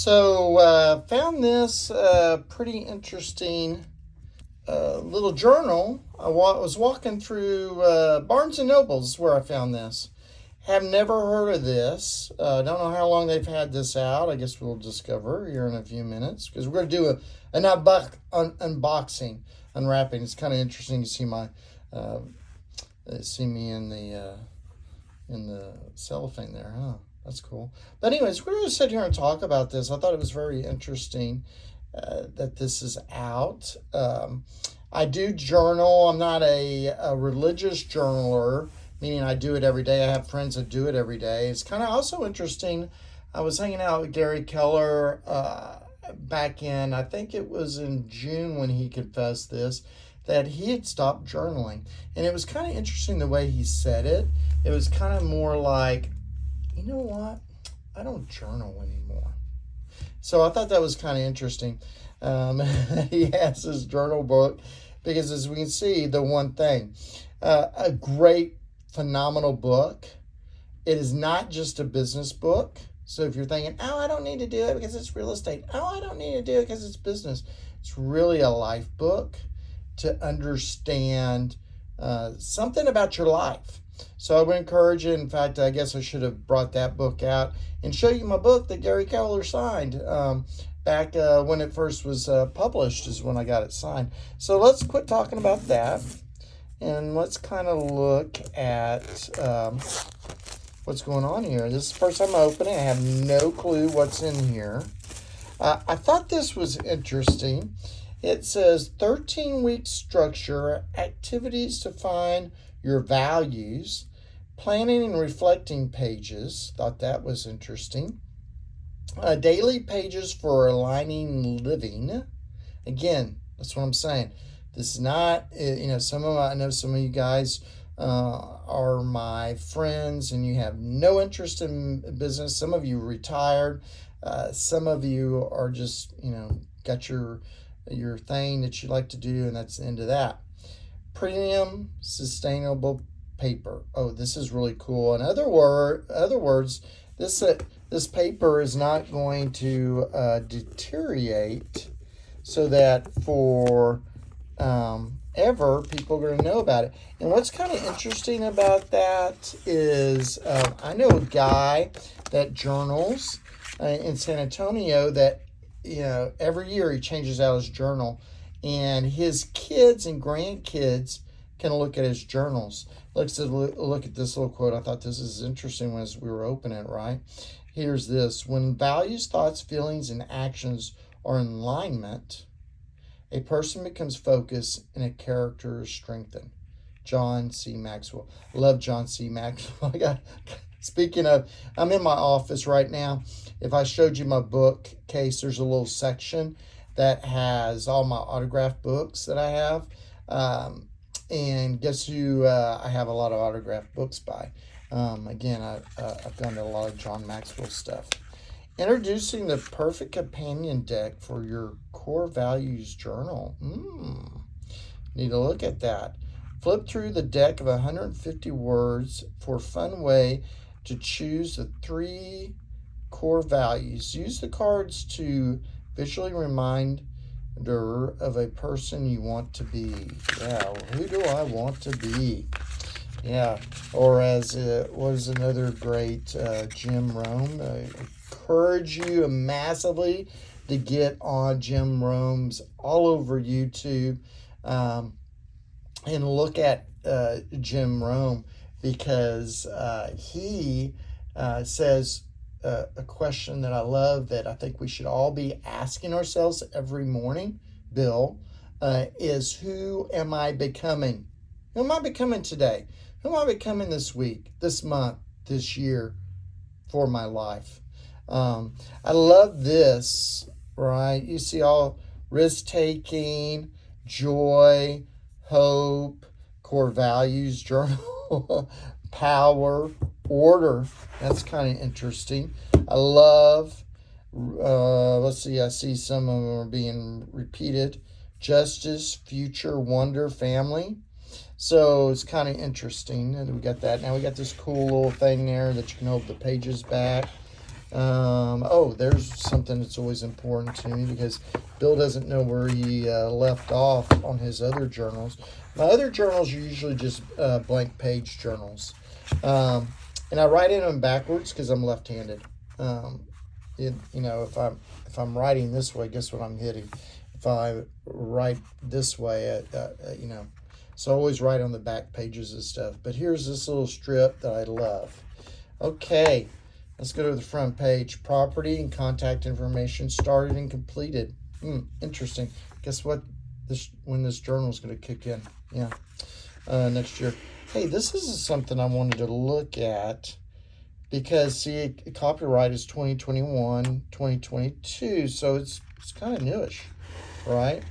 So found this pretty interesting little journal. I was walking through Barnes & Noble's where I found this. Have never heard of this. Don't know how long they've had this out. I guess we'll discover here in a few minutes because we're going to do an unboxing, unwrapping. It's kind of interesting to see me in the cellophane there, huh? That's cool. But anyways, we're going to sit here and talk about this. I thought it was very interesting that this is out. I do journal. I'm not a religious journaler, meaning I do it every day. I have friends that do it every day. It's kind of also interesting. I was hanging out with Gary Keller back in, I think it was in June when he confessed this, that he had stopped journaling. And it was kind of interesting the way he said it. It was kind of more like, you know what? I don't journal anymore. So I thought that was kind of interesting. He has his journal book because, as we can see, the one thing, a great, phenomenal book. It is not just a business book. So if you're thinking, oh, I don't need to do it because it's real estate. Oh, I don't need to do it because it's business. It's really a life book to understand something about your life. So I would encourage you. In fact, I guess I should have brought that book out and show you my book that Gary Keller signed back when it first was published is when I got it signed. So let's quit talking about that and let's kind of look at what's going on here. This is the first time I open it. I have no clue what's in here. I thought this was interesting. It says 13-week structure, activities to find your values, planning and reflecting pages. Thought that was interesting. Daily pages for aligning living. Again, that's what I'm saying. This is not, I know some of you guys are my friends and you have no interest in business. Some of you retired. Some of you are just, got your thing that you like to do, and that's the end of that. Premium sustainable paper. Oh, this is really cool. In other words, this paper is not going to deteriorate, so that for ever people are going to know about it. And what's kind of interesting about that is I know a guy that journals in San Antonio that every year he changes out his journal, and his kids and grandkids can look at his journals. Let's look at this little quote. I thought this is interesting as we were opening it, right? Here's this. When values, thoughts, feelings, and actions are in alignment, a person becomes focused and a character is strengthened. John C. Maxwell. Love John C. Maxwell. Speaking of, I'm in my office right now. If I showed you my bookcase, there's a little section that has all my autographed books that I have. And guess who I have a lot of autographed books by? Again, I've done a lot of John Maxwell stuff. Introducing the perfect companion deck for your core values journal. Need to look at that. Flip through the deck of 150 words for a fun way to choose the 3 core values. Use the cards to visually remind of a person you want to be. Yeah, who do I want to be? Yeah, or as was another great Jim Rome. Encourage you massively to get on Jim Rome's all over YouTube and look at Jim Rome, because he says a question that I love, that I think we should all be asking ourselves every morning, Bill, is who am I becoming? Who am I becoming today? Who am I becoming this week, this month, this year for my life? I love this, right? You see all risk-taking, joy, hope, core values, journal, power, order. That's kind of interesting. I love, let's see, I see some of them are being repeated. Justice, future, wonder, family. So it's kind of interesting. And we got that. Now we got this cool little thing there that you can hold the pages back. Oh, there's something that's always important to me because Bill doesn't know where he left off on his other journals. My other journals are usually just blank page journals, and I write in them backwards because I'm left-handed. Um, if I'm writing this way, guess what I'm hitting? If I write this way, so I always write on the back pages and stuff. But here's this little strip that I love. Okay, let's go to the front page. Property and contact information started and completed. Interesting. Guess what? When this journal is going to kick in. Yeah, next year. Hey, this is something I wanted to look at because, see, copyright is 2021, 2022, so it's kind of newish, right?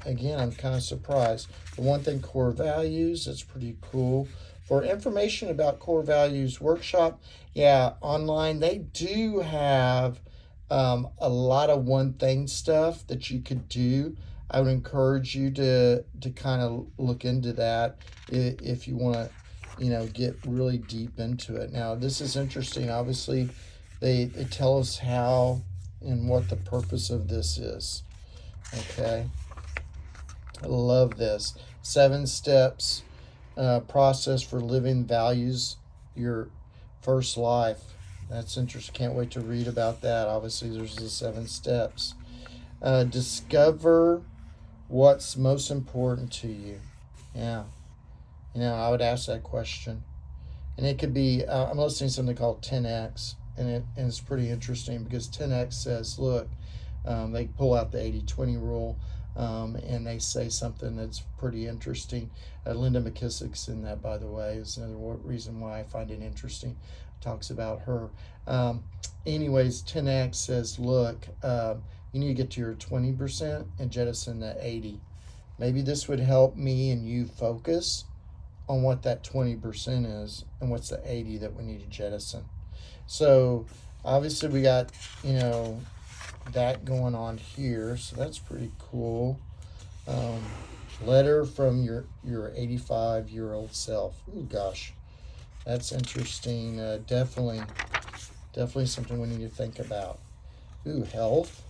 Again, I'm kind of surprised. The one thing, core values, that's pretty cool. For information about core values workshop, yeah, online, they do have a lot of one thing stuff that you could do. I would encourage you to kind of look into that if you want to, get really deep into it. Now, this is interesting. Obviously, they tell us how and what the purpose of this is. Okay. I love this. 7 steps process for living values your first life. That's interesting. Can't wait to read about that. Obviously, there's the 7 steps. Discover what's most important to you. Yeah. I would ask that question. And it could be, I'm listening to something called 10X, and it's pretty interesting because 10X says, look, they pull out the 80-20 rule, and they say something that's pretty interesting. Linda McKissick's in that, by the way, is another reason why I find it interesting. Talks about her. Anyways, 10X says, look, you need to get to your 20% and jettison the 80. Maybe this would help me and you focus on what that 20% is and what's the 80 that we need to jettison. So obviously we got, that going on here. So that's pretty cool. Letter from your 85-year-old self. Oh gosh, that's interesting. Definitely something we need to think about. Health.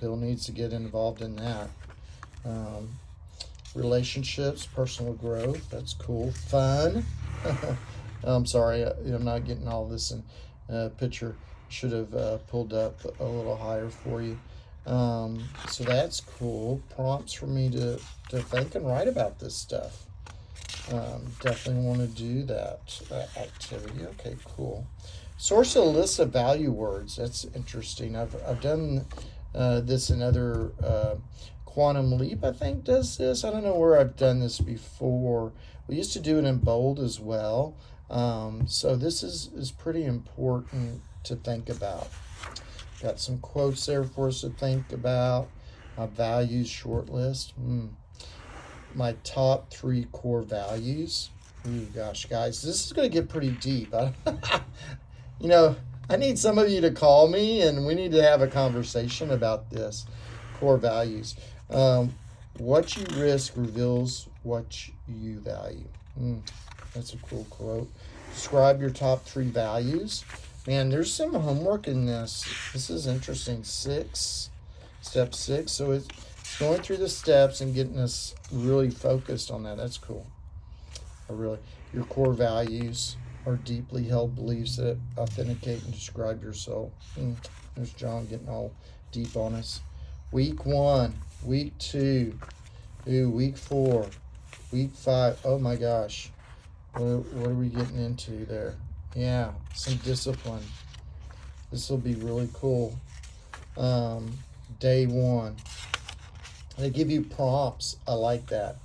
Bill needs to get involved in that. Relationships, personal growth. That's cool. Fun. I'm sorry, I'm not getting all this in picture. Should have pulled up a little higher for you. So that's cool. Prompts for me to think and write about this stuff. Definitely want to do that activity. Okay, cool. Source a list of value words. That's interesting. I've done this in other Quantum Leap, I think, does this. I don't know where I've done this before. We used to do it in bold as well. So this is pretty important to think about. Got some quotes there for us to think about. My values short list. My top 3 core values. Gosh, guys, this is going to get pretty deep. I need some of you to call me, and we need to have a conversation about this. Core values. What you risk reveals what you value. That's a cool quote. Describe your top 3 values. Man, there's some homework in this. This is interesting. Step 6. So it's going through the steps and getting us really focused on that. That's cool. Your core values are deeply held beliefs that authenticate and describe yourself. There's John getting all deep on us. Week 1, week 2, week 4, week 5. Oh my gosh. What are we getting into there? Yeah, some discipline. This will be really cool. Day 1. They give you prompts. I like that.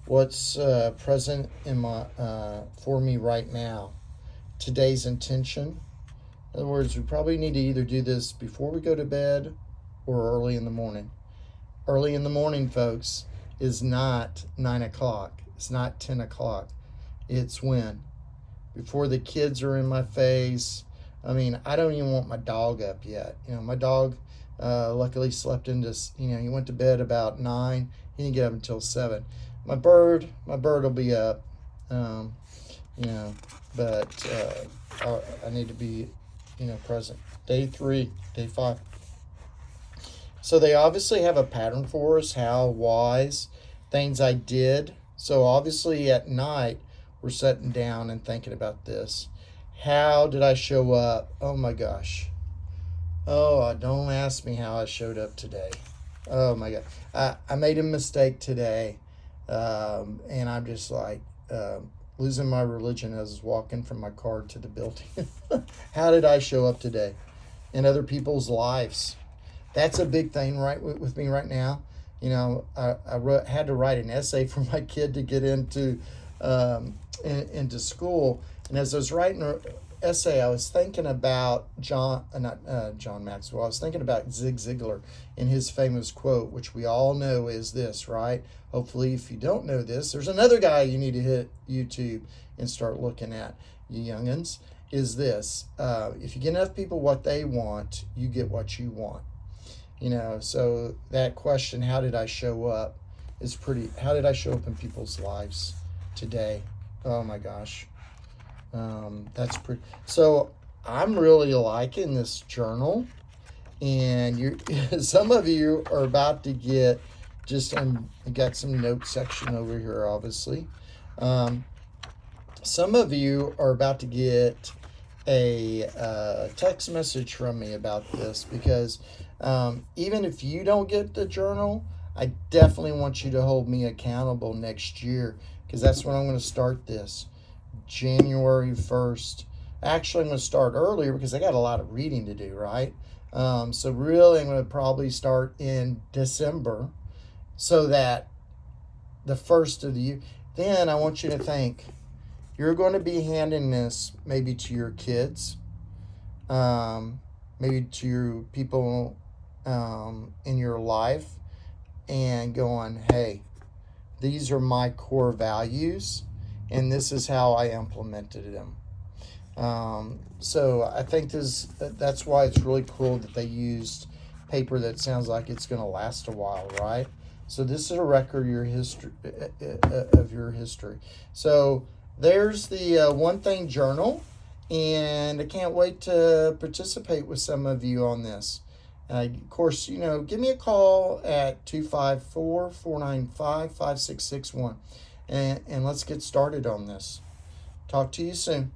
What's present in for me right now? Today's intention. In other words, we probably need to either do this before we go to bed or early in the morning. Early in the morning, folks, is not 9 o'clock. It's not 10 o'clock. It's when? Before the kids are in my face. I mean, I don't even want my dog up yet. My dog luckily slept into, he went to bed about 9. He didn't get up until 7. My bird will be up, but I need to be, present. Day 3, day 5. So they obviously have a pattern for us, how, whys, things I did. So obviously at night, we're sitting down and thinking about this. How did I show up? Oh my gosh. Oh, don't ask me how I showed up today. Oh my God. I made a mistake today. And I'm just like losing my religion as I was walking from my car to the building. How did I show up today in other people's lives? That's a big thing right with me right now. You know, had to write an essay for my kid to get into school, and as I was writing an essay, I was thinking about John Maxwell. I was thinking about Zig Ziglar and his famous quote, which we all know is this, right? Hopefully, if you don't know this, there's another guy you need to hit YouTube and start looking at, you youngins. Is this: if you get enough people what they want, you get what you want. You know, so that question, how did I show up, is pretty. How did I show up in people's lives today? Oh my gosh. That's pretty. So I'm really liking this journal, and you, some of you are about to get just. I got some note section over here, obviously. Some of you are about to get a text message from me about this, because even if you don't get the journal, I definitely want you to hold me accountable next year, because that's when I'm going to start this. January 1st. Actually, I'm going to start earlier because I got a lot of reading to do, right? So really, I'm going to probably start in December, so that the first of the year. Then I want you to think, you're going to be handing this maybe to your kids, maybe to your people in your life, and going, hey, these are my core values, and this is how I implemented them. So I think that's why it's really cool that they used paper that sounds like it's going to last a while, right? So this is a record of your history, So there's the One Thing Journal, and I can't wait to participate with some of you on this. Of course, you know, give me a call at 254-495-5661, and let's get started on this. Talk to you soon.